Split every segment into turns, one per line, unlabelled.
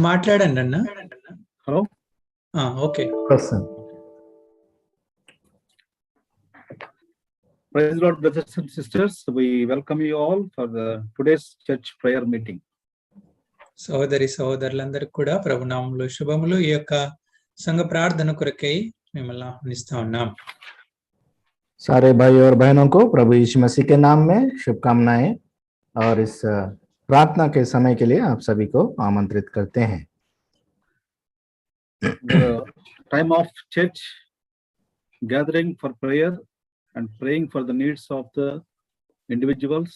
మాట్లాడండి అన్న.
Hello.
Okay.
Praise Lord, brothers and sisters. We welcome you all for the today's church prayer meeting.
సోదరి సోదరులందరికీ కూడా ప్రభునామములో శుభములు. ఈ యొక్క సంఘ ప్రార్థన కొరకై మిమ్మల్ని ఆహ్వానిస్తా ఉన్నాం.
सारे भाई और बहनों को प्रभु यीशु मसीह के नाम में शुभकामनाएं और इस प्रार्थना के समय के लिए आप सभी को आमंत्रित करते हैं.
The time of church gathering for prayer and praying for the needs of the individuals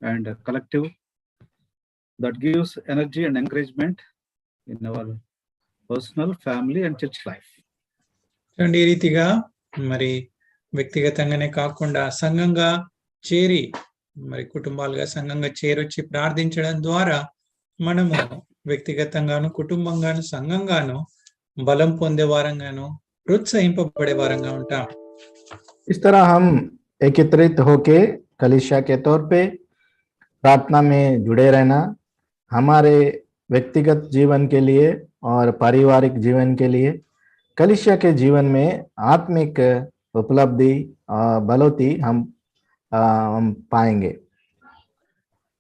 and collective, that gives energy and encouragement in our personal, family and church life.
ఈ రీతిగా మరి వ్యక్తిగతంగానే కాకుండా సంఘంగా చేరి మరి కుటుంబాలుగా సంఘంగా చేరొచ్చి ప్రార్థించడం ద్వారా మనము వ్యక్తిగతంగాను కుటుంబంగాను సంఘంగాను బలం పొందే వారంగాను ప్రోత్సహింపబడే వారంగా ఉంటాం.
इस तरह हम एकत्रित होके कलीसिया के तौर पे प्रार्थना में जुड़े रहना हमारे व्यक्तिगत जीवन के लिए और पारिवारिक जीवन के लिए कलीसिया के जीवन में आत्मिक उपलब्धि बलोती हम पाएंगे.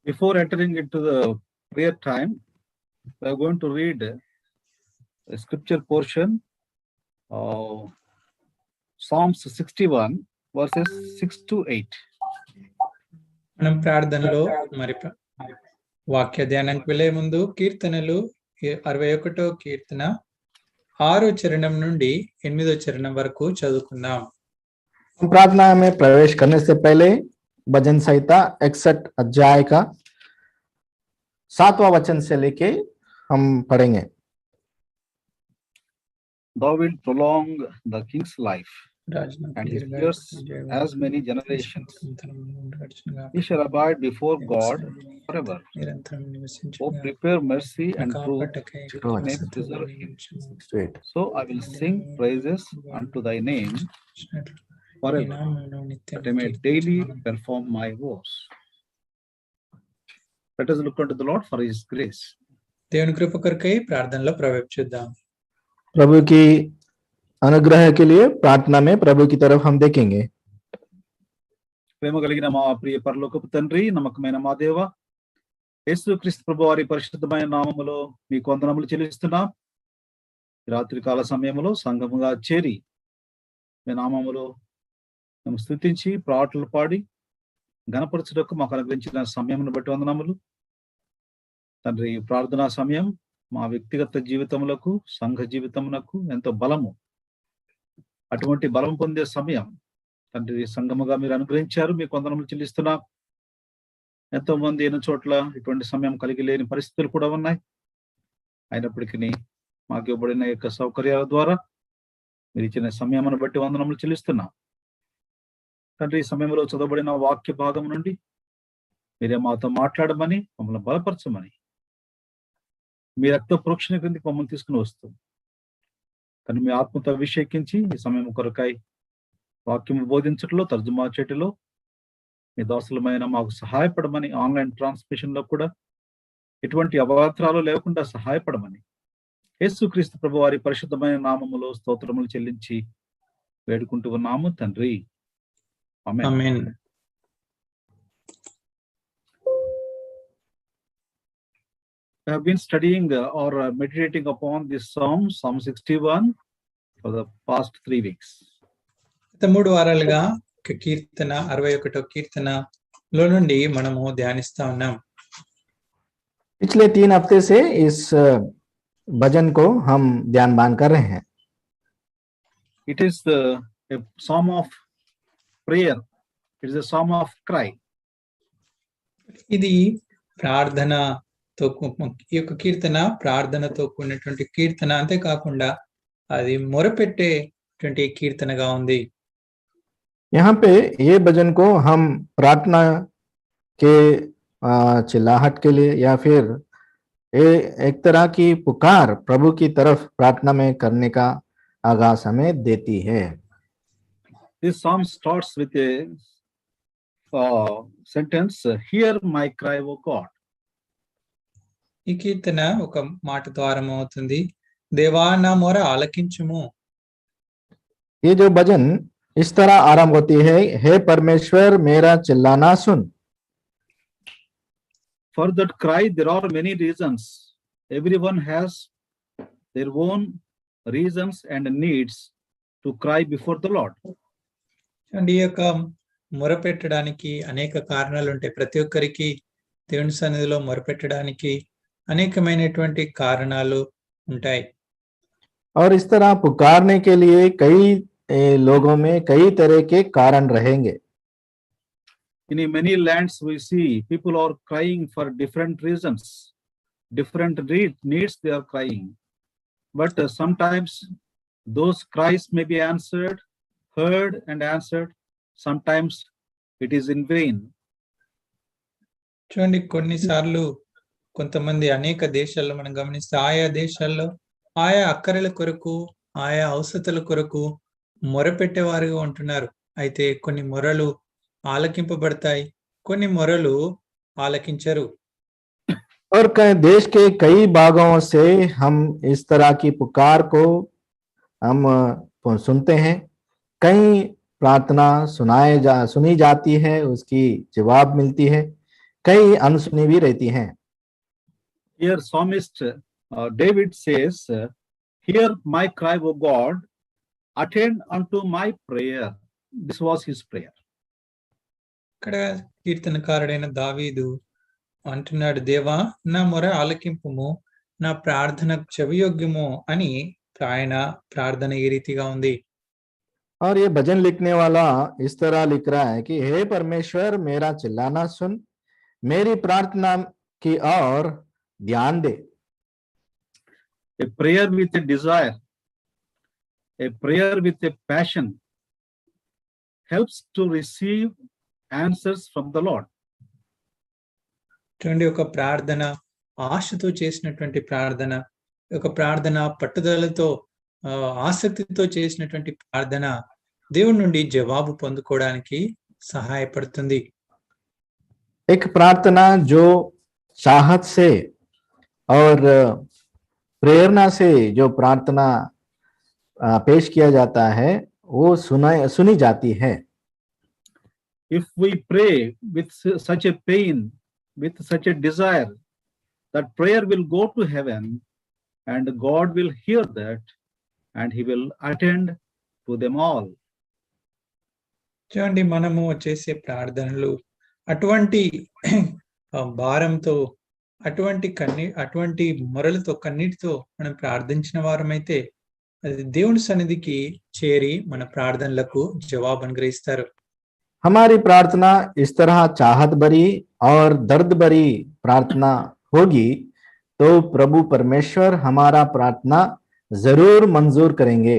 Before entering into the prayer time, we are going to read a scripture portion of Psalms 61 verses 6 to 8.
మనం ప్రార్థనలో మరి వాక్య ధ్యానానికి వెళ్ళే ముందు కీర్తనలు 61వ కీర్తన 6వ చరణం నుండి 8వ చరణం వరకు చదువుకుందాం.
प्रार्थना में प्रवेश करने से पहले भजन संहिता 61 अध्याय का 7वां वचन से लेके हम पढ़ेंगे.
Thou wilt prolong the king's life and his years as many generations. He shall abide before God forever. Oh, prepare mercy and truth, which may preserve him. So I will sing praises unto thy name forever, that I may daily perform my vows. Let us look unto the Lord for his grace.
దేవుని కృప కొరకై ప్రార్థనలో ప్రవేశిద్దాం.
प्रभु की अनुग्रह के लिए प्रार्थना में प्रभु की तरफ हम देखेंगे.
ప్రేమ కలిగిన మా ప్రియ పరలోకపు తండ్రి, నమ్మకమైన మా దేవ, యేసుక్రీస్తు ప్రభువు వారి పరిశుద్ధమైన నామములో మీకు వందనములు చెల్లిస్తున్నాం. రాత్రి కాల సమయంలో సంఘముగా చేరి మీ నామములో మేము స్తుతించి పాటలు పాడి ఘనపరచుటకు మాకు అనుగ్రహించిన సమయమును బట్టి వందనములు తండ్రి. ప్రార్థనా సమయం మా వ్యక్తిగత జీవితములకు సంఘ జీవితమునకు ఎంతో బలము. అటువంటి బలం పొందే సమయం తండ్రి సంఘముగా మీరు అనుగ్రహించారు, మీకు వందనములు చెల్లిస్తున్నాం. ఎంతో మంది ఎన్నో చోట్ల ఇటువంటి సమయం కలిగి లేని పరిస్థితులు కూడా ఉన్నాయి. అయినప్పటికీ మాకు ఇవ్వబడిన యొక్క సౌకర్యాల ద్వారా మీరు ఇచ్చిన సమయమును బట్టి వందనములు చెల్లిస్తున్నాం. తండ్రి ఈ సమయంలో చదవబడిన వాక్య భాగం నుండి మీరే మాతో మాట్లాడమని, మమ్మల్ని బలపరచమని, మీ రక్త ప్రోక్షణ క్రిందికి మమ్మల్ని తీసుకుని వస్తాం. కానీ మీ ఆత్మతో అభిషేకించి ఈ సమయం కొరకై వాక్యం బోధించటంలో, తర్జుమా చేయటంలో మీ దాసులమైన మాకు సహాయపడమని, ఆన్లైన్ ట్రాన్స్మిషన్ లో కూడా ఎటువంటి అవాంతరాలు లేకుండా సహాయపడమని యేసుక్రీస్తు ప్రభు వారి పరిశుద్ధమైన నామములో స్తోత్రములు చెల్లించి వేడుకుంటూ ఉన్నాము తండ్రి. ఆమేన్. We have been studying or meditating upon this Psalm 61 for the past 3 weeks.
3 వారాలుగా కీర్తన 61వ కీర్తనలో నుండి మనము ధ్యానిస్తా ఉన్నాం.
पिछले 3 हफ्ते से इस भजन को हम ध्यान कर रहे हैं.
It is a psalm of prayer. It is a psalm of cry.
ఇది ప్రార్థనతో ఈ యొక్క కీర్తన ప్రార్థనతో కూడినటువంటి కీర్తన, అంతేకాకుండా అది మొరపెట్టేటువంటి కీర్తనగా ఉంది.
यहाँ पे ये भजन को हम प्रार्थना के चिल्लाहट के लिए या फिर एक तरह की पुकार प्रभु की तरफ प्रार्थना में करने का आगाज हमें देती है.
This psalm starts with a sentence, hear my cry, O God.
ఈ కీర్తన ఒక మాటతో ఆరంభమవుతుంది, దేవా నా మొర ఆలకించుము.
ये जो भजन इस तरह आरंभ होती है, हे परमेश्वर मेरा चिल्लाना सुन.
For that cry, there are many reasons. Everyone has their own reasons and needs to cry before the Lord.
చూడండి, ఈ యొక్క మొరపెట్టడానికి అనేక కారణాలు ఉంటాయి. ప్రతి ఒక్కరికి దేవుని సన్నిధిలో మొరపెట్టడానికి అనేకమైనటువంటి కారణాలు ఉంటాయి.
और इस तरह पुकारने के लिए कई लोगों में कई तरह के कारण रहेंगे.
In many lands, we see people are crying for different reasons, different needs they are crying. But sometimes those cries may be answered, heard and answered. Sometimes it is in vain.
చూడండి, కొన్నిసార్లు కొంతమంది అనేక దేశాల్లో మనం గమనిస్తే ఆయా దేశాల్లో ఆయా అక్కరల కొరకు ఆయా అవసరతల కొరకు మొరపెట్టేవారుగా ఉంటున్నారు. అయితే కొన్ని మొరలు ఆలకింపబడతాయి, కొన్ని మొరలు ఆలకించరు.
और देश के कई भागों से हम इस तरह की पुकार को हम सुनते हैं. कई प्रार्थना सुनी जाती है, उसकी जवाब मिलती है, कई अनसुनी भी रहती हैं.
Here psalmist David says, hear my cry, O God, attend unto my prayer. This was his prayer.
ఇక్కడ కీర్తనకారుడైన దావీదు అంటున్నాడు, దేవా నా మొర ఆలకింపుము, నా ప్రార్థన చెవియొగ్గుము అని ఆయన ప్రార్థన ఈ రీతిగా ఉంది.
और ये भजन लिखने वाला इस तरह लिख रहा है कि हे परमेश्वर मेरा चिल्लाना सुन, मेरी प्रार्थना की ओर ध्यान दे.
A prayer with a desire, a prayer with a passion helps to receive answers from the Lord.
చూడండి, ఒక ప్రార్థన ఆశతో చేసినటువంటి ప్రార్థన, ఒక ప్రార్థన పట్టుదలతో ఆసక్తితో చేసినటువంటి ప్రార్థన దేవుడి నుండి జవాబు పొందుకోవడానికి సహాయపడుతుంది.
एक प्रार्थना जो चाहत से और प्रेरणा से जो प्रार्थना पेश किया जाता है, वो सुनी जाती है.
If we pray with such a pain, with such a desire, that prayer will go to heaven and God will hear that and he will attend to them all.
చూడండి, మనము చేసే ప్రార్థనలు అటువంటి భారంతో, అటువంటి మొరలతో, కన్నీటితో మనం ప్రార్థించిన వారమైతే అది దేవుని సన్నిధికి చేరి మన ప్రార్థనలకు జవాబు అనుగ్రహిస్తారు.
हमारी प्रार्थना इस तरह चाहत भरी और दर्द भरी प्रार्थना होगी तो प्रभु परमेश्वर हमारा प्रार्थना जरूर मंजूर करेंगे.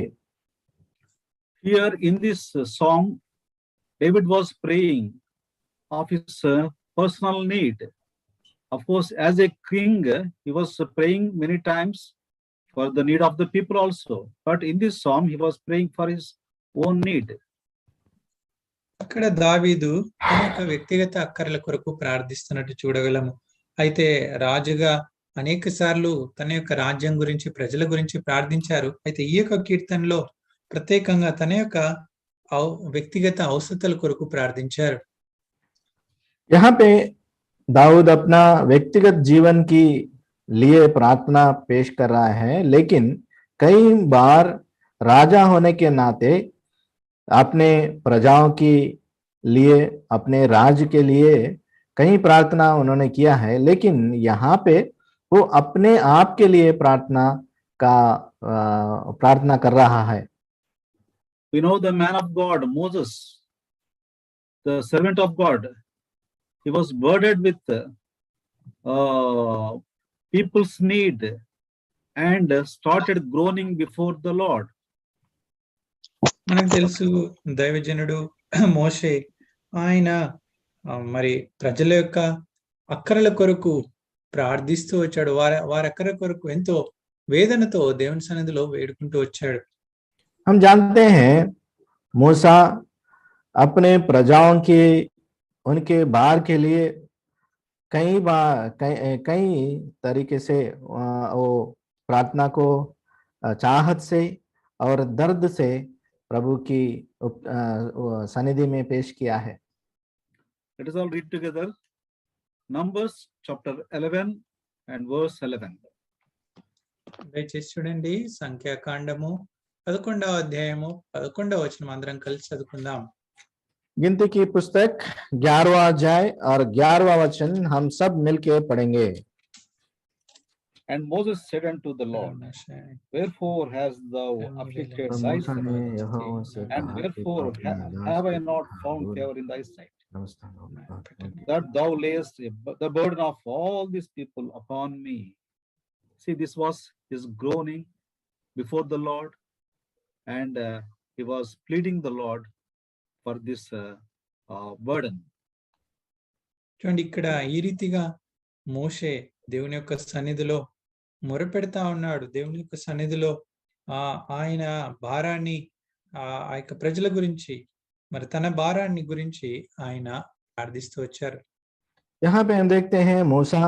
Here in this song, David was praying of his personal need. Of course, as a king, he was praying many times for the need of the people also. But in this psalm, he was praying for his own need.
అక్కడ దావీదు తన యొక్క వ్యక్తిగత అక్కర్ల కొరకు ప్రార్థిస్తున్నట్టు చూడగలము. అయితే రాజుగా అనేక సార్లు తన యొక్క రాజ్యం గురించి, ప్రజల గురించి ప్రార్థించారు. అయితే ఈ యొక్క కీర్తనలో ప్రత్యేకంగా తన యొక్క వ్యక్తిగత అవసరతల కొరకు ప్రార్థించారు.
यहाँ पे दाऊद अपना व्यक्तिगत जीवन की लिए प्रार्थना पेश कर रहा है, लेकिन कई बार राजा होने के नाते अपने प्रजाओं की लिए, अपने राज्य के लिए कई प्रार्थना उन्होंने किया है, लेकिन यहाँ पे वो अपने आप के लिए प्रार्थना कर रहा है.
We know the man of God, Moses, the servant of God. He was burdened with people's need and started groaning before the Lord.
మనకు తెలుసు, దైవజనుడు మోషే ఆయన మరి ప్రజల యొక్క అక్కరల కొరకు ప్రార్థిస్తూ వచ్చాడు. వారి అక్కర కొరకు ఎంతో వేదనతో దేవుని సన్నిధిలో వేడుకుంటూ వచ్చాడు.
हम जानते हैं मूसा अपने प्रजाओं के, उनके भार के लिए कई बार कई तरीके से वो प्रार्थना को चाहत से और दर्द से प्रभु की वो सनिधि में पेश किया है।
Let us all read together Numbers chapter 11 and verse 11.
దయచేసి చూడండి, సంఖ్యాకాండము 11వ అధ్యాయము 11వ వచనం అందరం కలిసి చదువుకుందాం.
गिनती की पुस्तक 11वां अध्याय और 11वां वचन हम सब मिलके पढ़ेंगे।
And Moses said unto the Lord, Wherefore hast thou afflicted
और
thy
मूसा ने
servant?
यहोवा से
And
कहा कि
wherefore
अपने दास
have I
के
not
साथ
found
दूर
favor in thy sight,
अवस्था में
that thou layest the burden of all these people upon me? See, this was his groaning before the Lord, and he was pleading the Lord for this burden.
చూడండి, ఇక్కడ ఈ రీతిగా మోషే దేవుని యొక్క సన్నిధిలో మొరపెడతా ఉన్నాడు. దేవుని యొక్క సన్నిధిలో ఆయన భారాన్ని ఆ యొక్క ప్రజల గురించి, మరి తన భారాన్ని గురించి ఆయన ప్రార్థిస్తూ వచ్చారు.
यहाँ पे हम देखते हैं मूसा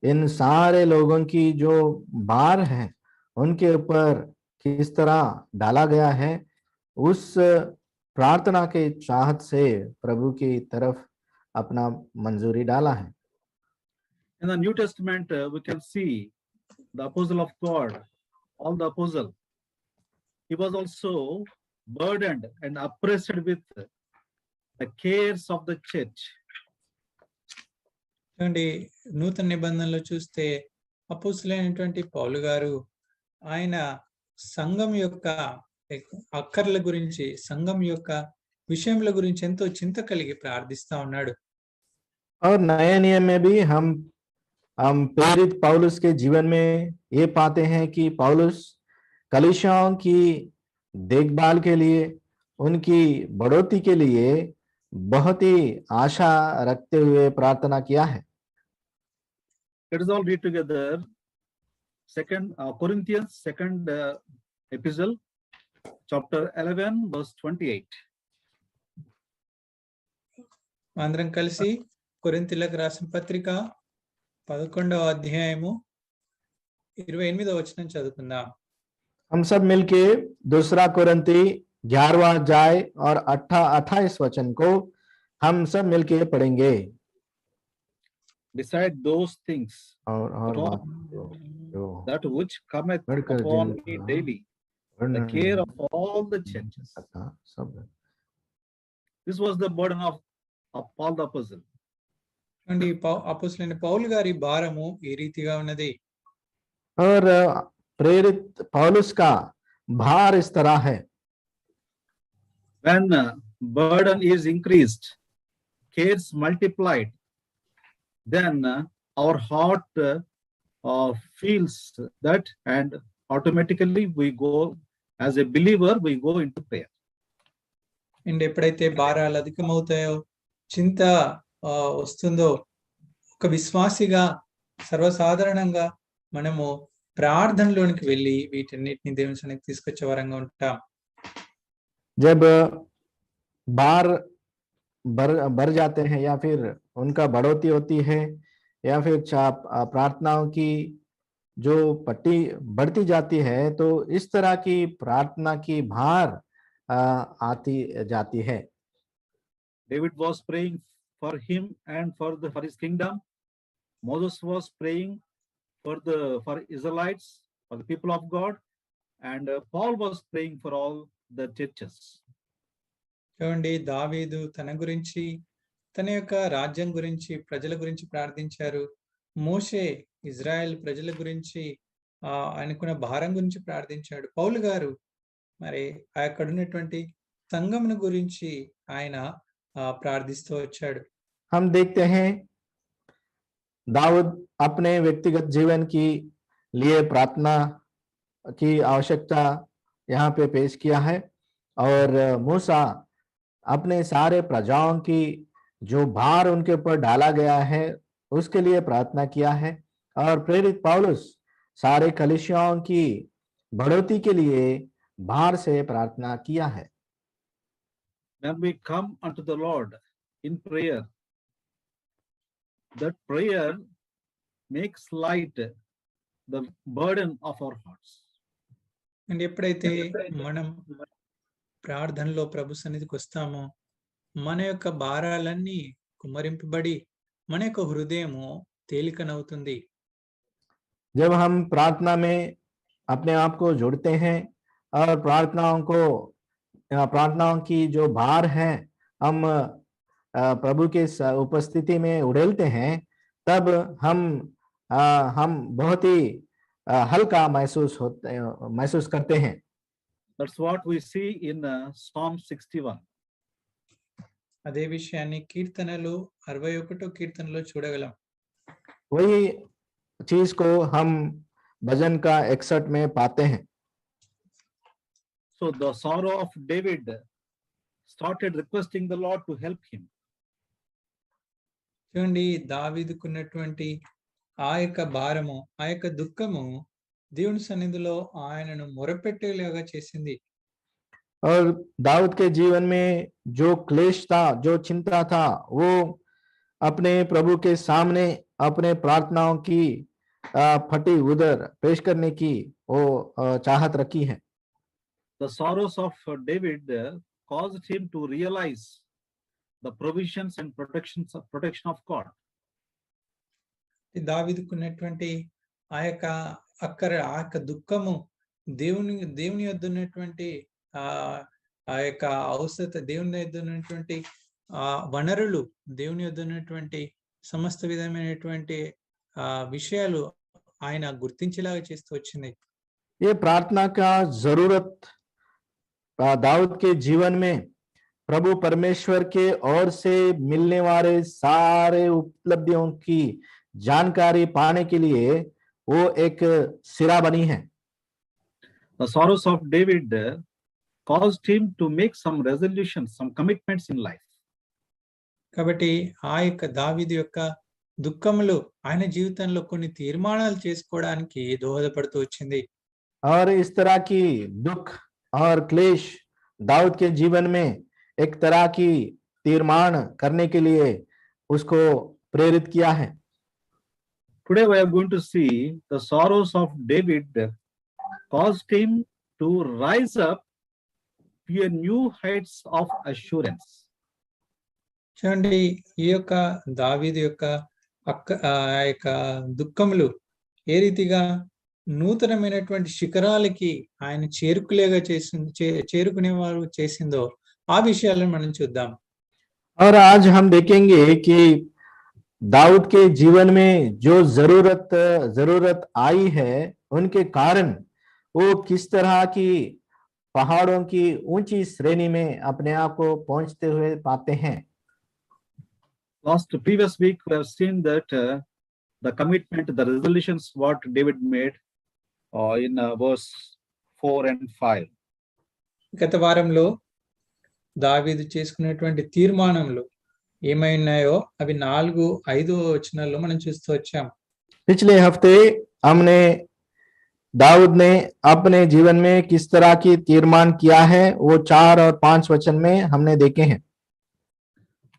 इन सारे लोगों की जो भार है उनके ऊपर किस तरह डाला गया है, उस प्रार्थना के चाहत से प्रभु की तरफ अपना मंजूरी डाला है।
In the New Testament, we can see the apostle of God, all the apostle, he was also burdened and oppressed with the cares of the church.
చూడండి, నూతన నిబంధనలో చూస్తే అపోస్తులైనటువంటి పౌలు గారు ఆయన సంఘం యొక్క అక్కర్ల గురించి, సంఘం యొక్క విషయముల గురించి ఎంతో చింత కలిగి ప్రార్థిస్తా ఉన్నాడు.
और नए नियम में भी हम प्रेरित पौलुस के जीवन में ये पाते हैं कि पौलुस कलीसियाओं की देखभाल के लिए, उनकी बढ़ोतरी के लिए बहुत ही आशा रखते हुए प्रार्थना किया है।
Let us all read together Corinthians second epistle, chapter 11, verse 28.
అందరం కలిసి కొరింథీయులకు రాసిన పత్రిక 11వ అధ్యాయము 28వ వచనం చదువుకుందాం.
हम सब मिलके दूसरा कोरिन्थी 11वां अध्याय और 28 वचन को हम सब मिलके पढ़ेंगे।
Beside those things
और
that which cometh
बढ़कर
upon
Jin-
me daily, the care of all the churches.
सब
This was the burden of Paul the apostle.
చూడండి, అపోస్తులైన పౌలు గారి భారము ఈ రీతిగా ఉన్నది.
और प्रेरित पौलुस का भार इस तरह है।
When burden is increased, cares multiplied, then our heart feels that, and automatically we go, as a believer, we go into prayer.
And ఎప్పుడైతే భారాలు అధికమవుతాయో, చింత వస్తుందో, ఒక విశ్వాసిగా సర్వసాధారణంగా మనము ప్రార్థనలోనికి వెళ్ళి వీటన్నిటిని దేవుని సన్నిధికి తీసుకొచ్చే వరంగా ఉంటాం.
जब भार बढ़ जाते हैं या फिर उनका बढ़ोतरी होती है या फिर प्रार्थनाओं की जो पट्टी बढ़ती जाती है, तो इस तरह की प्रार्थना की भार आती जाती है।
David was praying for him and for his kingdom. Moses was praying for Israelites, for the people of God, and Paul was praying for all the churches.
చూడండి, దావీదు తన గురించి, తన యొక్క రాజ్యం గురించి, ప్రజల గురించి ప్రార్థించారు. మోషే ఇజ్రాయెల్ ప్రజల గురించి ఆయనకున్న భారం గురించి ప్రార్థించాడు. పౌలు గారు మరి అక్కడ ఉన్నటువంటి సంఘమును గురించి ఆయన ప్రార్థిస్తూ వచ్చాడు.
हम देखते हैं दाऊद अपने व्यक्तिगत जीवन की लिए प्रार्थना की आवश्यकता यहाँ पे पेश किया है, और मूसा अपने सारे प्रजाओं की जो भार उनके ऊपर डाला गया है उसके लिए प्रार्थना किया है, और प्रेरित पौलुस सारे कलीसियाओं की बढ़ोतरी के लिए भार से प्रार्थना किया है।
When we come unto the Lord in prayer, that prayer makes light the burden of our hearts.
And ఎప్పుడైతే మనం ప్రార్థనలో ప్రభు సన్నిధికి వస్తామో మన యొక్క భారాలన్నీ కుమ్మరింపబడి మన యొక్క హృదయము తేలికనవుతుంది.
जब हम प्रार्थना में अपने आप को जोड़ते हैं और प्रार्थनाओं की जो भार है हम प्रभु के उपस्थिति में उड़ेलते हैं, तब हम बहुत ही हल्का महसूस करते हैं.
That's what we see in Psalm 61.
అదే విషయాన్ని కీర్తనలు 61వ కీర్తనలో చూడగలం.
वही चीज को हम भजन का 61 में पाते हैं.
So the sorrow of David started requesting the Lord to help him.
చూడండి, దావీదుకున్నటువంటి ఆ యొక్క భారము, ఆ యొక్క దుఃఖము దేవుని సన్నిధిలో ఆయనను మొరపెట్టేలాగా చేసింది.
और दाऊद के जीवन में जो क्लेश था, जो चिंता था, वो अपने प्रभु के सामने अपने प्रार्थनाओं की फटी उदर पेश करने की वो चाहत रखी है.
The sorrows of David caused him to realize the provisions and protection of God.
దావీదుకున్నటువంటి ఆ యొక్క అక్కర, ఆ యొక్క దుఃఖము దేవుని యొద్ద ఉన్నటువంటి ఆ యొక్క ఔషధ, దేవుని యొద్ద ఉన్నటువంటి వనరులు, దేవుని యొద్ద ఉన్నటువంటి సమస్త విధమైనటువంటి విషయాలు ఆయన గుర్తించేలాగా చేస్తూ వచ్చింది.
ये प्रार्थना का जरूरत दाऊद के जीवन में प्रभु परमेश्वर के ओर से मिलने वाले सारे उपलब्धियों की जानकारी पाने के लिए वो एक सिरा बनी है.
The sorrows of David caused him to make some resolutions, some commitments in life.
కాబట్టి ఆ యొక్క దావీదు యొక్క దుఃఖములు ఆయన జీవితంలో కొన్ని తీర్మానాలు చేసుకోవడానికి దోహదపడుతూ వచ్చింది.
और इस तरह की दुख और क्लेश दाऊद के जीवन में एक तरह की तीर्मान करने के लिए उसको प्रेरित किया है.
Today we are going to see the sorrows of David caused him to rise up to a new heights of assurance.
చూడండి, ఈ యొక్క దావీదు యొక్క ఆ యొక్క దుఃఖములు ఏ రీతిగా నూతనమైనటువంటి శిఖరాలకి ఆయన చేరుకునేవారు చేసిందో ఆ విషయాలను మనం చూద్దాం.
और आज हम देखेंगे कि दाऊद के जीवन में जो जरूरत आई है, उनके कारण वो किस तरह की पहाड़ों की ऊंची श्रेणी में अपने आप को पहुंचते हुए पाते हैं.
Previous week we have seen that the commitment, the resolutions what David made in verse 4 and 5.
గత వారంలో దావీదు చేసుకున్నటువంటి తీర్మానములు ఏమైనాయో అవి 4-5 వచనాల్లో మనం చూస్తూ వచ్చాం.
पिछले हफ्ते हमने दाऊद ने अपने जीवन में किस तरह की तीर्मान किया है वो 4 और 5 वचन में हमने देखे हैं.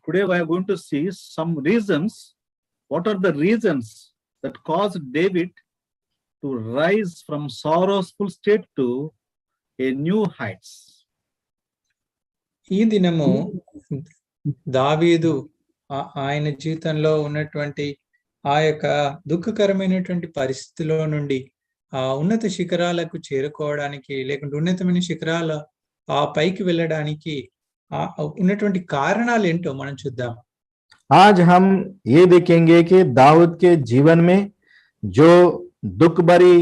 Today we are going to see some reasons. What are the reasons that caused David to rise from sorrowful state to a new heights?
ఈ దినము దావీదు ఆయన జీవితంలో ఉన్నటువంటి ఆ యొక్క దుఃఖకరమైనటువంటి పరిస్థితిలో నుండి ఆ ఉన్నత శిఖరాలకు చేరుకోవడానికి, లేకుంటే ఉన్నతమైన శిఖరాల ఆ పైకి వెళ్ళడానికి ఉన్నటువంటి కారణాలు ఏంటో మనం చూద్దాం.
आज हम ये देखेंगे कि दाऊद के जीवन में जो दुख भरी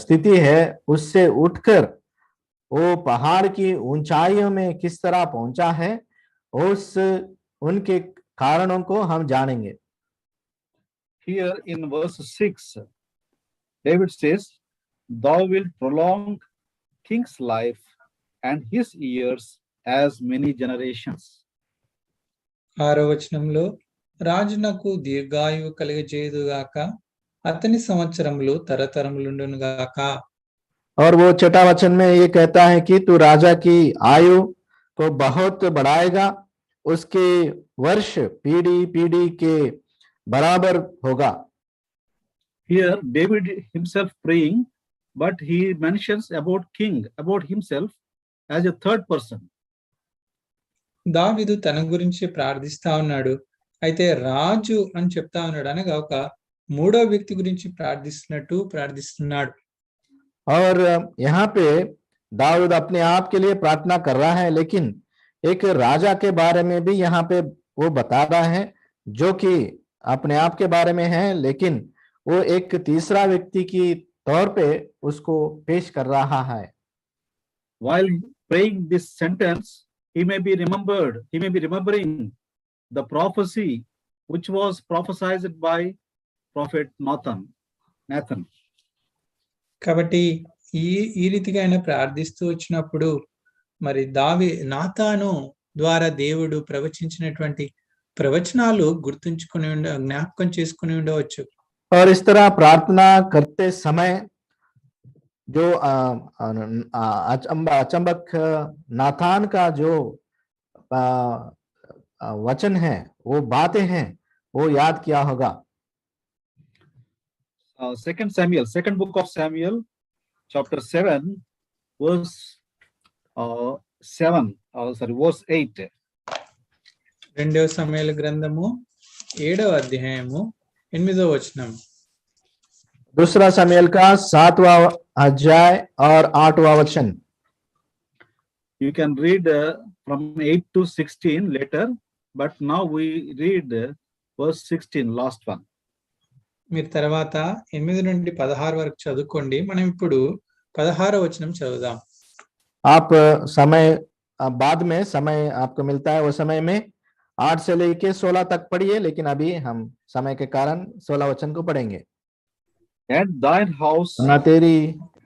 स्थिति है, उससे उठकर वो पहाड़ की ऊंचाइयों में किस तरह पहुंचा है, उनके कारणों को हम जानेंगे.
Here in verse 6, David says, "Thou wilt prolong king's life and his years as many generations."
6వ వచనంలో, రాజు నాకు దీర్ఘాయువు కలిగజేయుదుగాక, అతని సంవత్సరములు తరతరములుండును గాక.
और वो 6वां वचन में ये कहता है कि तू राजा की आयु को बहुत बढ़ाएगा, उसके वर्ष पीढ़ी पीढ़ी के बराबर होगा।
Here, David himself praying, but he mentions about king, about himself as a third person.
దావీదు తన గురించి ప్రార్థిస్తా ఉన్నాడు, అయితే రాజు అని చెప్తా ఉన్నాడు, అనగా ఒక మూడో వ్యక్తి గురించి ప్రార్థిస్తున్నాడు.
और यहाँ पे दाऊद अपने आप के लिए प्रार्थना कर रहा है, लेकिन एक राजा के बारे में भी यहाँ पे वो बता रहा है, जो कि अपने आप के बारे में है, लेकिन वो एक तीसरा व्यक्ति की तौर पे उसको पेश कर रहा है।
While praying this sentence, he may be remembering the prophecy which was prophesied by prophet Nathan.
కాబట్టి ఈ రీతిగా ఆయన ప్రార్థిస్తూ వచ్చినప్పుడు మరి నాతాను ద్వారా దేవుడు ప్రవచించినటువంటి ప్రవచనాలు జ్ఞాపకం చేసుకుని ఉండవచ్చు.
और इस तरह प्रार्थना करते समय जो अचंबक नाथान का जो वचन है, वो बातें हैं, वो याद किया होगा।
Second book of Samuel, chapter 7, verse 8.
రెండవ సమూయేలు గ్రంథము 7వ అధ్యాయము 8వ వచనం.
दूसरा समूएल का 7वां अध्याय और 8वां वचन.
You can read from 8 to 16 later, but now we read verse 16, last one.
మీరు తర్వాత 8 నుండి 16 వరకు చదువుకోండి. మనం ఇప్పుడు 16వ వచనం చదువుదాం.
आप समय बाद में समय आपको मिलता है, वो समय में 8 से लेके 16 तक पढ़िए, लेकिन अभी हम समय के कारण 16 वचन को पढ़ेंगे.
And thine house,
तेरी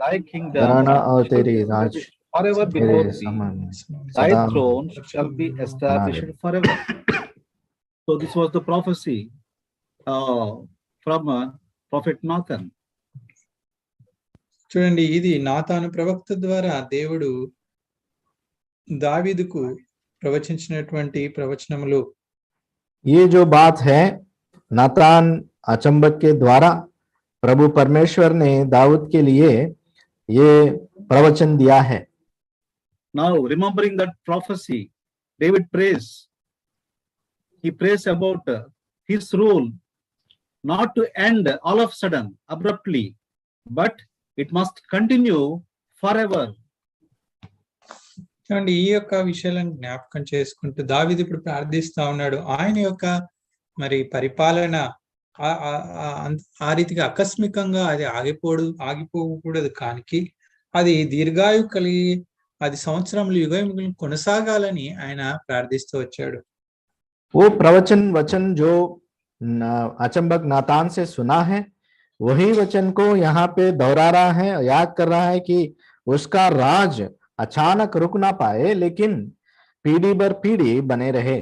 thy kingdom,
घराना और तेरी राज
forever before thee. Thy
सदा
throne shall be established forever. So this was the prophecy from prophet Nathan.
చూడండి, ఇది నాతాను ప్రవక్త ద్వారా దేవుడు దావీదుకు ప్రవచించినటువంటి ప్రవచనములు.
ये जो बात है नातान अचंबक के द्वारा प्रभु परमेश्वर ने दाऊद के लिए ये प्रवचन दिया है.
Now remembering that prophecy, David prays. He prays about his rule not to end all of a sudden, abruptly, but it must continue forever.
చూడండి, ఈ యొక్క విషయాలను జ్ఞాపకం చేసుకుంటూ దావీదు ఇప్పుడు ప్రార్థిస్తా ఉన్నాడు. ఆయన యొక్క మరి పరిపాలన ఆ రీతిగా ఆకస్మికంగా అది ఆగిపోకూడదు, కానీ అది దీర్ఘాయు కలిగి అది సంవత్సరములు యుగములు కొనసాగాలని ఆయన ప్రార్థిస్తూ వచ్చాడు.
वो प्रवचन वचन जो अचंबक नातान से सुना है, वही वचन को यहाँ पे दोहरा रहा है, याद कर रहा है कि उसका राज अचानक रुक ना पाए, लेकिन पीढ़ी दर पीढ़ी बने रहे.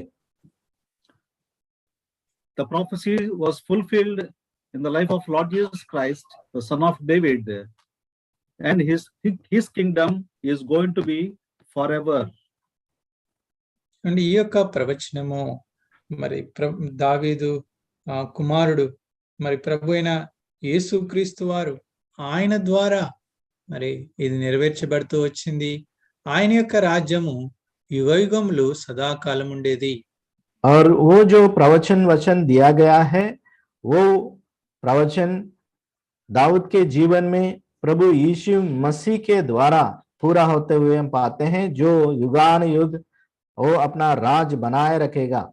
The prophecy was fulfilled in the life of Lord Jesus Christ, the son of David, and his kingdom is going to be forever.
And ఈ యొక్క ప్రవచనము మరి దావీదు కుమారుడు మరి ప్రభు అయిన యేసుక్రీస్తు వారు ఆయన ద్వారా మరి ఇది నెరవేర్చబడుతూ వచ్చింది. ఆయన యొక్క రాజ్యము యుగయుగములు సదాకాలం ఉండేది.
और वो जो प्रवचन वचन दिया गया है, वो प्रवचन दाऊद के जीवन में प्रभु यीशु मसीह के द्वारा पूरा होते हुए हम पाते हैं, जो युगान युग वो अपना राज बनाए रखेगा.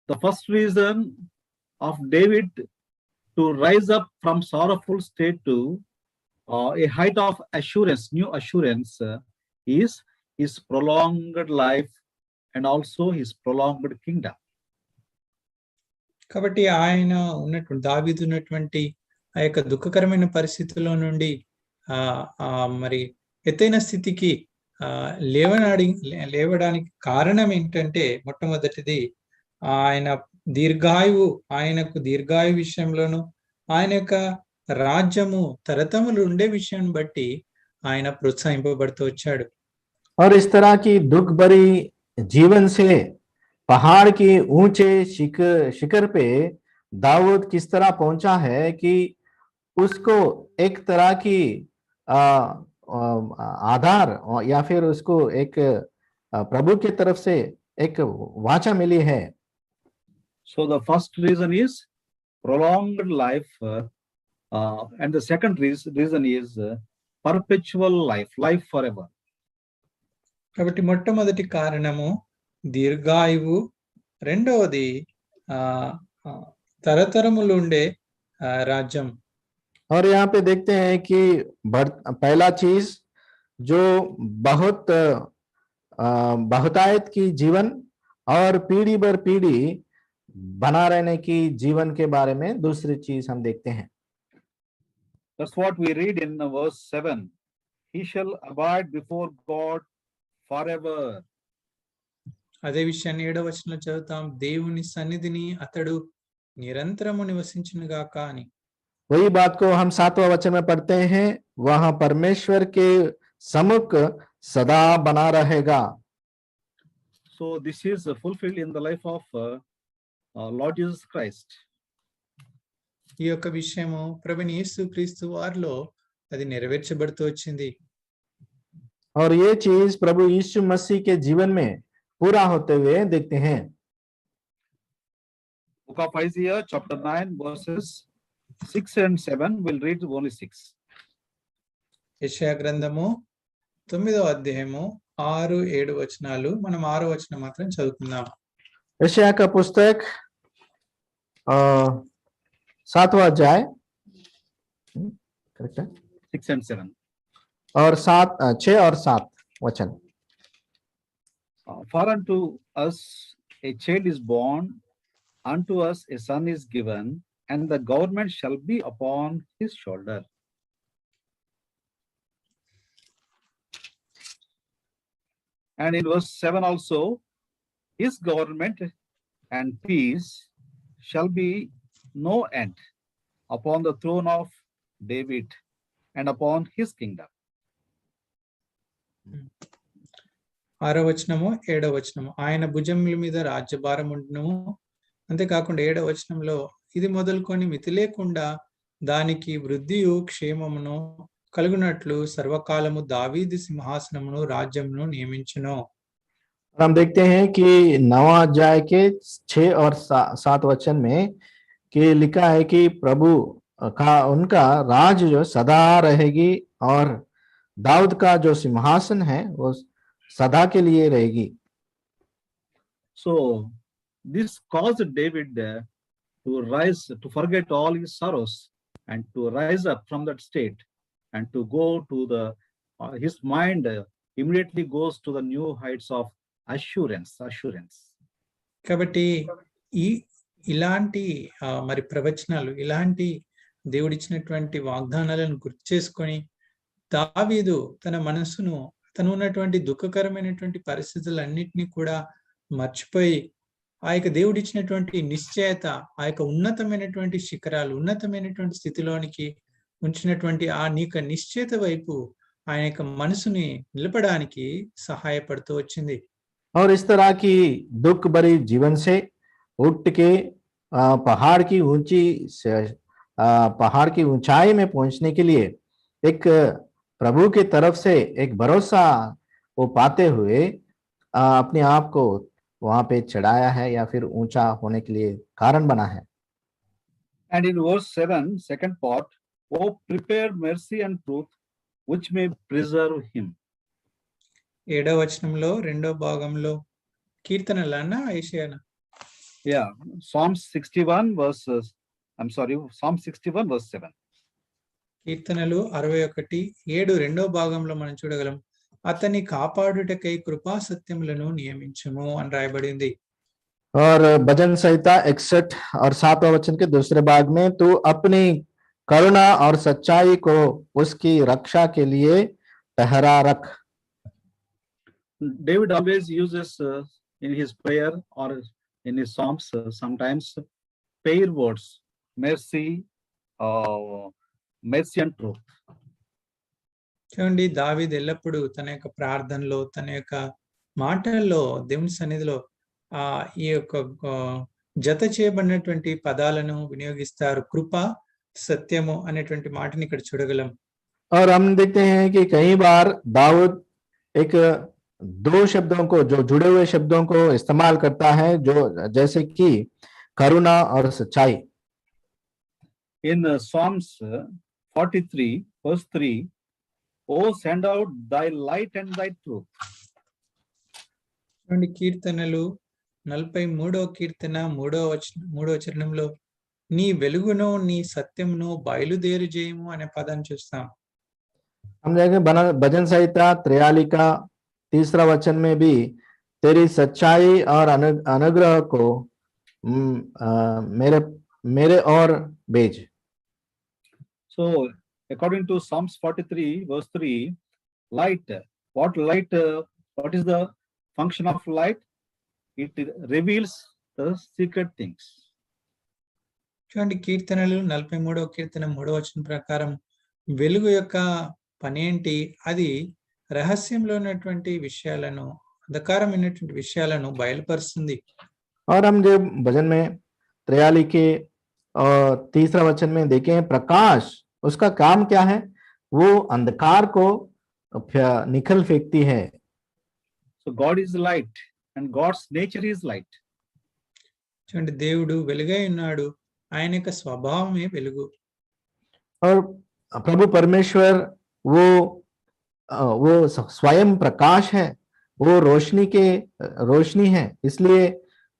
The first reason of David to rise up from sorrowful state to a height of assurance, new assurance, is his prolonged life and also his prolonged kingdom.
కాబట్టి ఆయన దావీదు ఉన్నటువంటి ఆ యొక్క దుఃఖకరమైన పరిస్థితుల్లో నుండి మరి ఎత్తైన స్థితికి లేవడానికి కారణం ఏంటంటే, మొట్టమొదటిది ఆయనకు దీర్ఘాయు విషయంలోను, ఆయన యొక్క రాజ్యము తరతములు ఉండే విషయాన్ని బట్టి ఆయన ప్రోత్సహింపబడుతూ వచ్చాడు.
और इस तरह की दुख भरी जीवन से पहाड़ की ऊंचे शिखर पे दाऊद किस तरह पहुंचा है कि उसको एक तरह की आधार या फिर उसको एक प्रभु की तरफ से एक वाचा मिली है।
So the first reason is prolonged life, and the second reason is perpetual life, life forever.
కాబట్టి మొట్టమొదటి కారణము దీర్ఘాయువు, రెండవది ఆ ఆ, తరతరములు ఉండే రాజ్యం।
और यहाँ पे देखते हैं कि पहला चीज जो बहुत बहुतायत की जीवन और पीढ़ी दर पीढ़ी बना रहने की जीवन के बारे में दूसरी चीज हम देखते हैं।
That's what we read in verse 7. He shall abide before God forever.
అదే విషయాన్ని 7వ వచనంలో చదువుతాం, దేవుని సన్నిధిని అతడు నిరంతరము నివసించును గాక అని।
वही बात को हम 7वां वचन में पढ़ते हैं, वहां परमेश्वर के सम्मुख सदा बना रहेगा।
So this is fulfilled in the life of Lord Jesus Christ.
ఈ యొక్క విషయము ప్రభువైన యేసుక్రీస్తు వారిలో అది నెరవేర్చబడుతూ వచ్చింది।
और ये चीज प्रभु यीशु मसीह के जीवन में पूरा होते हुए देखते हैं।
Book of Isaiah chapter 9 verses 6 and 7, we'll read only 6.
యెషయా గ్రంథము 9వ అధ్యాయము 6, 7 వచనాలు, మనం 6వ వచనం మాత్రం చదువుకుందాం।
यशायाह का पुस्तक 7वां अध्याय, करेक्ट है,
6 and 7.
और 6 और 7 वचन।
For unto us a child is born, unto us a son is given, and the government shall be upon his shoulder. And in verse 7 also, his government and peace shall be no end upon the throne of David and upon his kingdom.
6వ వచనము 7వ వచనము, ఆయన భుజముల మీద రాజ్యభారం ఉండును। అంతేకాకుండా 7వ వచనంలో, ఇది మొదలుకొని మితి లేకుండా దానికి వృద్ధియు క్షేమమును కలుగునట్లు సర్వకాలము దావీదు సింహాసనమును రాజ్యమును నియమించును।
हम देखते हैं कि 9वां अध्याय के 6 और 7 वचन में कि लिखा है कि प्रभु का उनका राज जो सदा रहेगी और दाऊद का जो सिंहासन है वो सदा के लिए रहेगी।
So this caused David to rise, to forget all his sorrows and to rise up from that state and to go to the, his mind immediately goes to the new heights of assurance.
కాబట్టి ఇలాంటి మరి ప్రవచనాలు, ఇలాంటి దేవుడిచ్చినటువంటి వాగ్దానాలను గుర్తు చేసుకొని దావీదు తన మనసును, తను ఉన్నటువంటి దుఃఖకరమైనటువంటి పరిస్థితులన్నిటినీ కూడా మర్చిపోయి ఆ యొక్క దేవుడిచ్చినటువంటి నిశ్చయత, ఆ యొక్క ఉన్నతమైనటువంటి శిఖరాలు, ఉన్నతమైనటువంటి స్థితిలోనికి ఉంచినటువంటి ఆ నీక నిశ్చయత వైపు ఆయన యొక్క మనసుని నిలపడానికి సహాయపడుతూ వచ్చింది।
और इस तरह की दुख भरी जीवन से उठ के पहाड़ की ऊंचाई में पहुंचने के लिए एक प्रभु की तरफ से एक भरोसा वो पाते हुए अपने आप को वहां पे चढ़ाया है या फिर ऊंचा होने के लिए कारण बना है।
And in verse 7, second part, oh prepare mercy and truth which may preserve him.
7వ వచనంలో 2వ భాగంలో కీర్తనలన్నా యెషయానా?
Yeah, Psalm 61 verse 7.
కీర్తనలు 61:7 2వ భాగంలో మనం చూడగలం, అతన్ని కాపాడుటకై కృపా సత్యములను నియమించుము అని రాయబడింది।
और भजन संहिता 61 और 7वां वचन के दूसरे भाग में, तू अपनी करुणा और सच्चाई को उसकी रक्षा के लिए ठहरा रख।
David always uses in his prayer or in his psalms sometimes pair words, mercy and truth.
చూడండి, దావీదు ఎల్లప్పుడూ తన యొక్క ప్రార్థనలో, తన యొక్క మాటల్లో దేవుని సన్నిధిలో ఈ యొక్క జత చేయబడినటువంటి పదాలను వినియోగిస్తారు. కృప, సత్యము అనేటువంటి మాటని ఇక్కడ చూడగలం.
और हम देखते हैं कि कई बार दाऊद एक दो शब्दों को, जो जुड़े हुए शब्दों को इस्तेमाल करता है, जो जैसे कि करुणा और सच्चाई।
In Psalms 43 verse 3, "Oh, send out thy light and thy truth."
చూడండి, కీర్తనలు 43వ కీర్తన 3వ చరణంలో నీ వెలుగును నీ సత్యమును బయలుదేరు చేయము అనే పదాన్ని చూస్తాం.
हम देखें भजन संहिता 43 का 3रा वचन में भी तेरी सच्चाई और अनुग्रह को मेरे और भेज।
So according to Psalms 43 verse 3, light, what is the function of light? It reveals the secret things.
చూడండి, కీర్తనలు 43వ కీర్తన 3వ వచనం ప్రకారం వెలుగు యొక్క పని ఏంటి? అది రహస్యంలో ఉన్నటువంటి విషయాలను, అంధకారమైనటువంటి విషయాలను బయలుపరుస్తుంది.
और हम जब भजन में 43 के 3रा वचन में देखें, प्रकाश उसका काम क्या है? वो अंधकार को निखल फेंकती है।
So God is light and God's nature is light.
చూడండి, దేవుడు వెలుగై ఉన్నాడు, ఆయన యొక్క స్వభావమే వెలుగు.
और प्रभु परमेश्वर वो स्वयं प्रकाश है, वो रोशनी है, इसलिए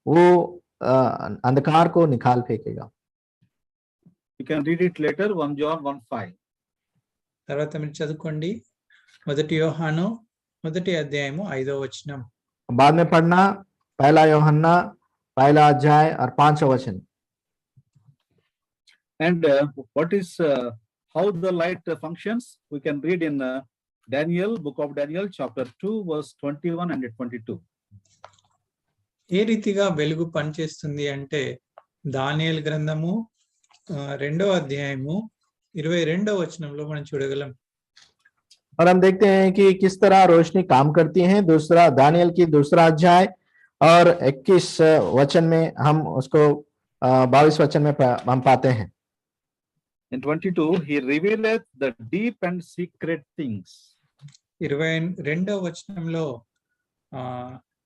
वो अंधकार को निकाल फेंकेगा।
You can read it later, 1 John 1:5.
తర్వాత మీరు చదువుకోండి, 1 యోహాను 1వ అధ్యాయము 5వ వచనం.
बाद में पढ़ना 1 यूहन्ना 1 अध्याय और 5वां वचन।
And what is how the light functions? We can read in Daniel, book of Daniel, chapter 2, verse 21 and 22.
ఏ రీతిగా వెలుగు పనిచేస్తుంది అంటే దానియేలు గ్రంథము 2వ అధ్యాయము 22వ వచనంలో మనం చూడగలం.
और हम देखते हैं कि किस तरह रोशनी काम करती है। दानियल की 2रा अध्याय और 21 वचन में हम उसको 22 वचन में हम पाते हैं।
In 22, he revealeth the deep and secret things.
22వ వచనంలో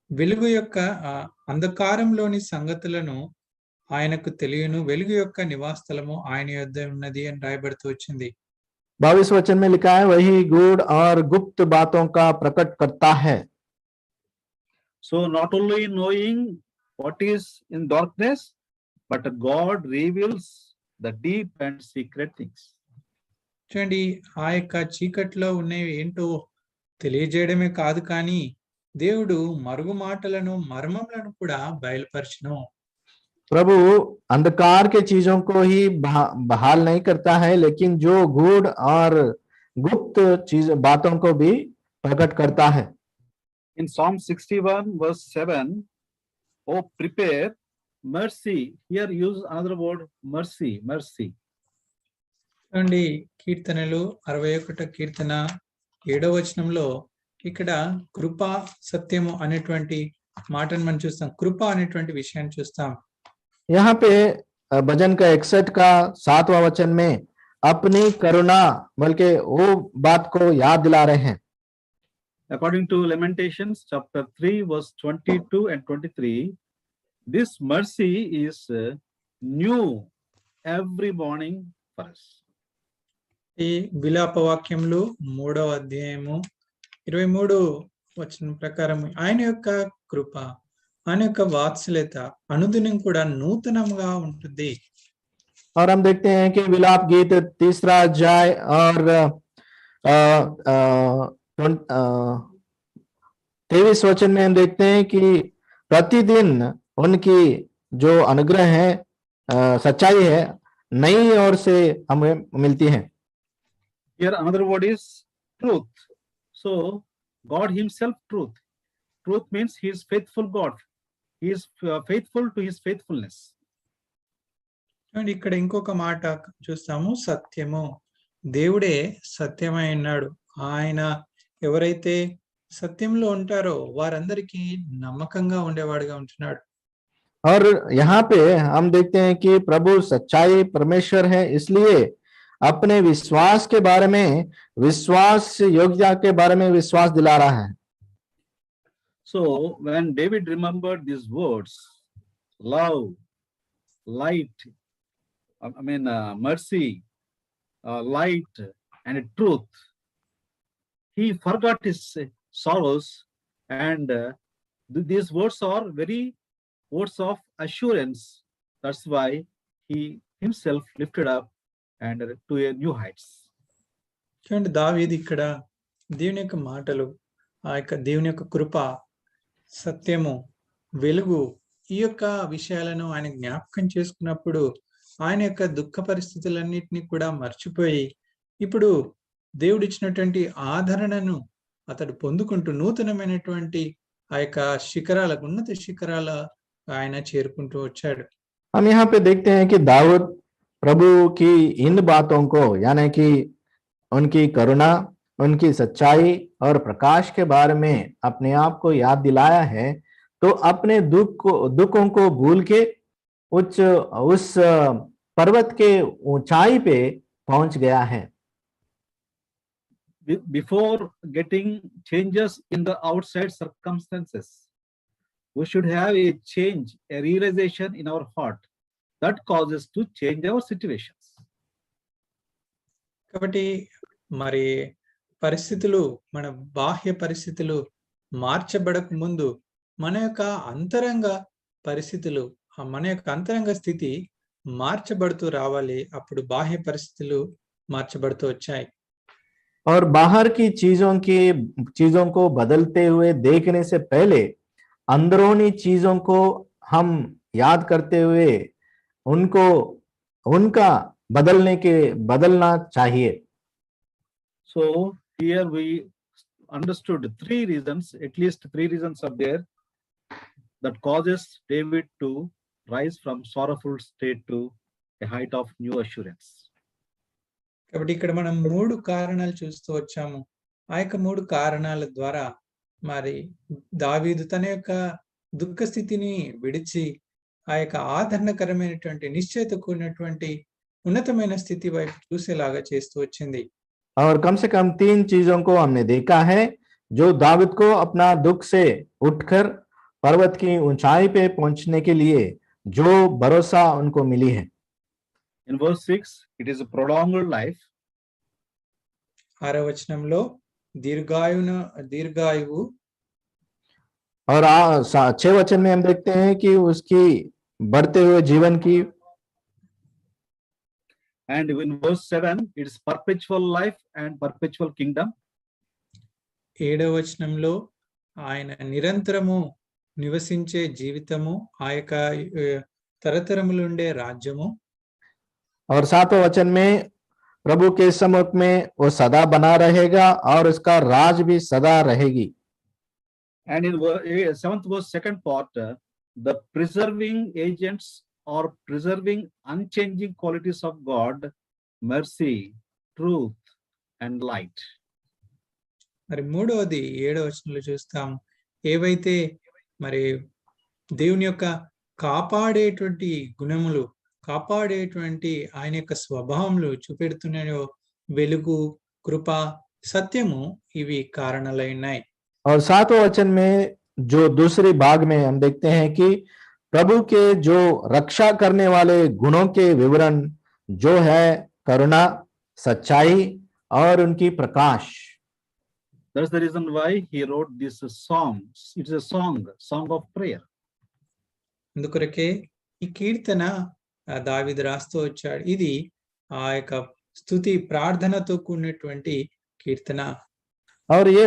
వెలుగు యొక్క అంధకారంలోని సంగతులను ఆయనకు తెలియను, వెలుగు యొక్క నివాసస్థలము ఆయన యొద్ద ఉన్నది అని రాయబడుతూ వచ్చింది.
22 वचन में लिखा है, वही गूढ़ और गुप्त बातों का प्रकट करता है।
So not only knowing what is in darkness, but God reveals the deep and secret things.
చూడండి, ఆ యొక్క చీకట్లో ఉన్నవి ఏంటో తెలియజేయడమే కాదు, కానీ దేవుడు మరుగు మాటలను, మర్మములను కూడా బయలుపరచును.
प्रभु अंधकार के चीजों को ही बहाल नहीं करता है, लेकिन जो गूढ़ और गुप्त बातों को भी प्रकट करता है।
In Psalm 61 verse 7, "Oh, prepare mercy." Here use another word, mercy.
చూడండి, కీర్తనలు 61వ కీర్తన 7వ వచనంలో ఇక్కడ కృప, సత్యము అనేటువంటి మాటను మనం చూస్తాం. కృప అనేటువంటి విషయాన్ని చూస్తాం.
यहाँ पे भजन का 61 का 7वां वचन में अपनी करुणा बल्कि वो बात को याद दिला रहे हैं।
According to Lamentations chapter 3 verse 22 and 23, this mercy is new every morning for us.
ఈ విలాప వాక్యములు 3వ అధ్యాయము 23 వచనం ప్రకారం ఆయన యొక్క కృప, ఆయన యొక్క వాత్సల్యత అనుదినం కూడా నూతనంగా ఉంటుంది.
और हम देखते हैं कि विलाप गीत 3रा अध्याय और 23 वचन में हम देखते हैं कि प्रतिदिन उनकी जो अनुग्रह है, सच्चाई है, नई ओर से हमें मिलती है।
Here another word is truth. So God himself truth. Truth means he is faithful God. He is faithful to his faithfulness.
చూడండి, ఇక్కడ ఇంకొక మాట చూస్తాము, సత్యము. దేవుడే సత్యమై ఉన్నాడు. ఆయన ఎవరైతే సత్యంలో ఉంటారో వారందరికీ నమ్మకంగా ఉండేవాడుగా ఉంటున్నాడు.
और यहाँ पे हम देखते हैं कि प्रभु सच्चाई परमेश्वर है, इसलिए अपने विश्वास के बारे में, विश्वास योग्यता के बारे में विश्वास दिला रहा है।
So when David remembered these words, love, light, mercy, light, and truth, he forgot his sorrows, and these words are very words of assurance. That's why he himself lifted up and to a new heights.
చూడండి, దావీదు ఇక్కడ దేవుని యొక్క మాటలు, ఆ యొక్క దేవుని యొక్క కృప, సత్యము, వెలుగు, ఈ యొక్క విషయాలను ఆయన జ్ఞాపకం చేసుకున్నప్పుడు ఆయన యొక్క దుఃఖ పరిస్థితులన్నిటినీ కూడా మర్చిపోయి ఇప్పుడు దేవుడిచ్చినటువంటి ఆదరణను అతడు పొందుకుంటూ నూతనమైనటువంటి ఆ యొక్క శిఖరాల, ఉన్నత శిఖరాల ఆయన చేరుకుంటూ వచ్చాడు.
हम यहाँ पे देखते हैं कि दाऊद प्रभु की इन बातों को, यानी कि उनकी करुणा, उनकी सच्चाई और प्रकाश के बारे में अपने आप को याद दिलाया है, तो अपने दुखों को भूल के उस पर्वत के ऊंचाई पे पहुंच गया है।
Before getting changes in the outside circumstances, we should have a change, a realization in our heart that causes to change our situations.
కాబట్టి మరి పరిస్థితులు, మన బాహ్య పరిస్థితులు మార్చబడక ముందు మన యొక్క అంతరంగ పరిస్థితులు, మన యొక్క అంతరంగ స్థితి మార్చబడుతూ రావాలి. అప్పుడు బాహ్య పరిస్థితులు మార్చబడుతూ వచ్చాయి.
और बाहर की चीजों को बदलते हुए देखने से पहले अंदरूनी चीजों को हम याद करते हुए उनका बदलना चाहिए।
So here we understood three reasons, at least three reasons are there that causes David to rise from sorrowful state to a height of new assurance.
కాబట్టి ఇక్కడ మనం 3 కారణాలు చూస్తూ వచ్చాము. ఆ యొక్క 3 కారణాల ద్వారా మరి దావీదు తన యొక్క దుఃఖ స్థితిని విడిచి ఆ యొక్క ఆదరణకరమైనటువంటి, నిశ్చయత కూడినటువంటి ఉన్నతమైన స్థితి వైపు చూసేలాగా చేస్తూ వచ్చింది.
और कम से कम 3 चीजों को हमने देखा है जो दाऊद को अपना दुख से उठकर पर्वत की ऊंचाई पे पहुंचने के लिए जो भरोसा उनको मिली है।
In verse 6, it is a prolonged life.
6వ వచనంలో దీర్ఘాయువు,
और 6 वचन में हम देखते हैं कि उसकी बढ़ते हुए जीवन की,
and in verse 7, it is perpetual life and perpetual kingdom.
7వ వచనంలో ఆయన నిరంతరము నివసించే జీవితము, ఆ యొక్క తరతరములు ఉండే రాజ్యము.
और 7वें वचन में प्रभु के सम्मुख में वो सदा बना रहेगा और उसका राज भी सदा रहेगी।
And in 7th verse, second part, the preserving agents or preserving unchanging qualities of God, mercy, truth, and light.
మరి 3వది 7వ వచనంలో చూస్తాం. ఏవైతే మరి దేవుని యొక్క కాపాడేటువంటి గుణములు, కాపాడేటువంటి ఆయన యొక్క స్వభావములు చూపెడుతున్నాయో, వెలుగు, కృప, సత్యము, ఇవి కారణాలై ఉన్నాయి.
और 7वें वचन में जो दूसरी भाग में हम देखते हैं कि प्रभु के जो रक्षा करने वाले गुणों के विवरण जो है करुणा, सच्चाई और उनकी प्रकाश।
That's the reason why he wrote this song. It is a song of prayer.
అందుకొరకే ఈ కీర్తన దావీదు రాస్తూ వచ్చాడు. ఇది ఆ యొక్క స్తుతి, ప్రార్థనతో కూడినటువంటి కీర్తన.
और ये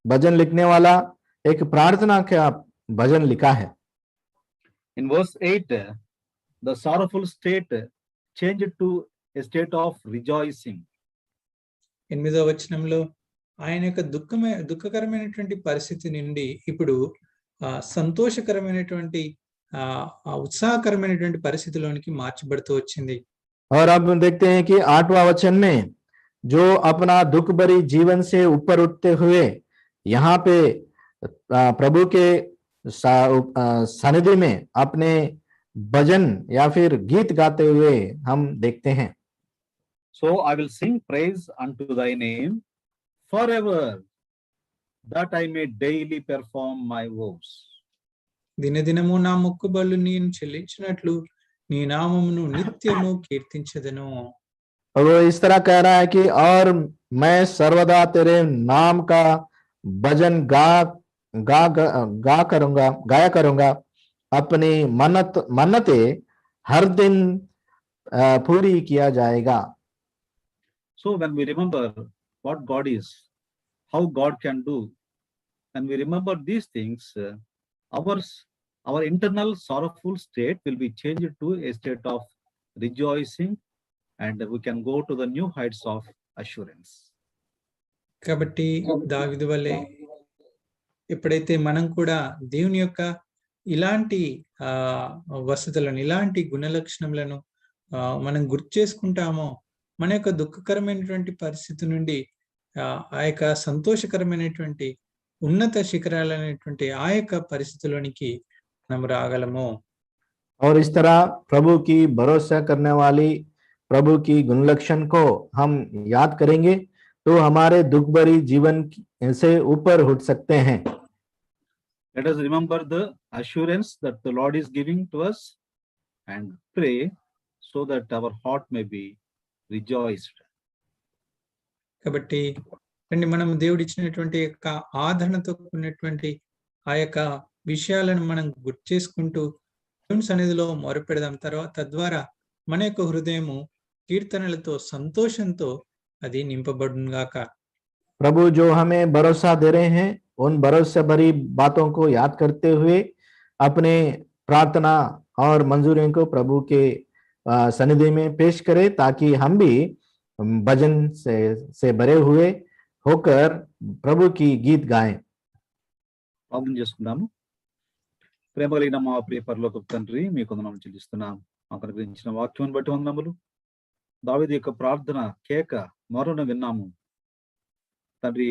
भजन लिखने वाला एक प्रार्थना का भजन लिखा है।
In verse 8, the sorrowful state changed to a state of rejoicing.
8వ వచనంలో ఆయన యొక్క దుఃఖకరమైనటువంటి పరిస్థితి నుండి ఇప్పుడు సంతోషకరమైనటువంటి, ఉత్సాహకరమైనటువంటి పరిస్థితిలోనికి మార్చబడుతూ వచ్చింది.
और अब देखते हैं कि 8वां वचन में जो अपना दुख भरी जीवन से ऊपर उठते हुए यहाँ पे प्रभु के सनिधि में अपने भजन या फिर गीत गाते हुए हम देखते हैं।
So I will sing praise unto thy name forever, that I may daily perform my vows.
దినదినము నా మొక్కుబళ్ళు నేను చెల్లించినట్లు నీ నామమును నిత్యము కీర్తించదను।
और वो इस तरह कह रहा है कि और मैं सर्वदा तेरे नाम का भजन गाया करूंगा, अपनी मन्नते हर दिन पूरी किया जाएगा।
So when we remember what God is, how God can do, and we remember these things, our internal sorrowful state will be changed to a state of rejoicing, and we can go to the new heights of assurance.
కాబట్టి దావీదు వలె ఎప్పుడైతే మనం కూడా దేవుని యొక్క ఇలాంటి వసతులను, ఇలాంటి గుణలక్షణములను మనం గుర్తు చేసుకుంటామో, మన యొక్క దుఃఖకరమైనటువంటి పరిస్థితి నుండి ఆ యొక్క సంతోషకరమైనటువంటి ఉన్నత శిఖరాలైనటువంటి ఆ యొక్క పరిస్థితిలోనికి మనం రాగలము।
और इस तरह प्रभु की भरोसा करने वाली प्रभु की गुणलक्षण को हम याद करेंगे तो हमारे दुख भरी जीवन से ऊपर उठ सकते हैं।
Let us remember the assurance that the Lord is giving to us and pray so that our heart may be rejoiced.
కాబట్టి రండి మనం దేవుడు ఇచ్చినటువంటి యొక్క ఆదరణతో కూడినటువంటి ఆ యొక్క విషయాలను మనం గుర్తు చేసుకుంటూ దేవుని సన్నిధిలో మొరపెడదాం। తద్వారా మన యొక్క హృదయము కీర్తనలతో, సంతోషంతో అది నింపబడును గాక।
प्रभु जो हमें भरोसा दे रहे हैं, उन भरोसे भरी बातों को याद करते हुए अपने प्रार्थना और मंजूरियों को प्रभु के सन्निधि में पेश करें, ताकि हम भी भजन से भरे हुए होकर प्रभु की गीत गाएं।
ప్రార్థన చేసుకుందాము। ప్రేమ కలిగిన మా ప్రియ పరలోకపు తండ్రి, మీకు వందనాలు చెల్లిస్తున్నాం। మాకు అనుగ్రహించిన వాక్యం బట్టి వందనములు। దావీదు యొక్క ప్రార్థన కేక మొరను విన్నాము తండ్రి,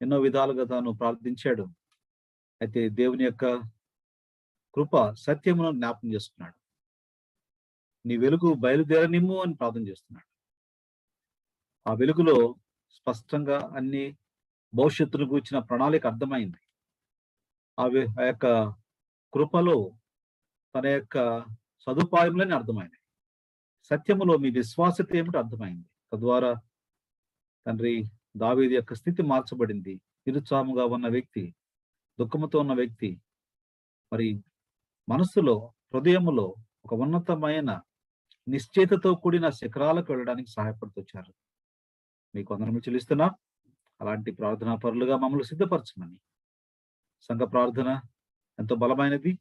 ఎన్నో విధాలుగా తాను ప్రార్థించాడు। అయితే దేవుని యొక్క కృప సత్యమును జ్ఞాపకం చేసుకున్నాడు। నీ వెలుగు బయలుదేరనిమ్ము అని ప్రార్థన చేస్తున్నాడు। ఆ వెలుగులో స్పష్టంగా అన్ని భవిష్యత్తును గూర్చిన ప్రణాళిక అర్థమైంది। ఆ యొక్క కృపలో తన యొక్క సదుపాయములని అర్థమైంది। సత్యములో మీ విశ్వాసత ఏమిటో అర్థమైంది। తద్వారా తండ్రి దావీదు యొక్క స్థితి మార్చబడింది। నిరుత్సాహముగా ఉన్న వ్యక్తి, దుఃఖముతో ఉన్న వ్యక్తి మరి మనస్సులో, హృదయములో ఒక ఉన్నతమైన నిశ్చయితతో కూడిన శిఖరాలకు వెళ్ళడానికి సహాయపడుతొచ్చారు। మీకు వందనములు చెల్లిస్తున్నా। అలాంటి ప్రార్థనా పరులుగా మమ్మల్ని సిద్ధపరచమని, సంఘ ప్రార్థన ఎంతో బలమైనది,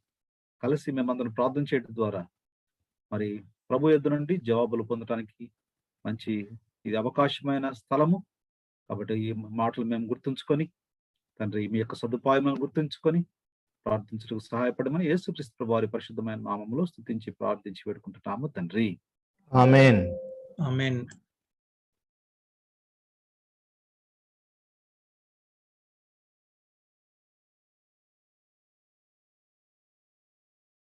కలిసి మేమందరం ప్రార్థన చేయడం ద్వారా మరి ప్రభు యొద్ద నుండి జవాబులు పొందడానికి మంచి ఇది అవకాశమైన స్థలము। కాబట్టి ఈ మాటలు మేము గుర్తుంచుకొని తండ్రి మీ యొక్క సదుపాయములను గుర్తుంచుకొని ప్రార్థించడానికి సహాయపడమని యేసుక్రీస్తు ప్రభువు వారి పరిశుద్ధమైన నామములో స్తుతించి ప్రార్థించి వేడుకుంటున్నాము తండ్రి।
ఆమేన్।
ఆమేన్।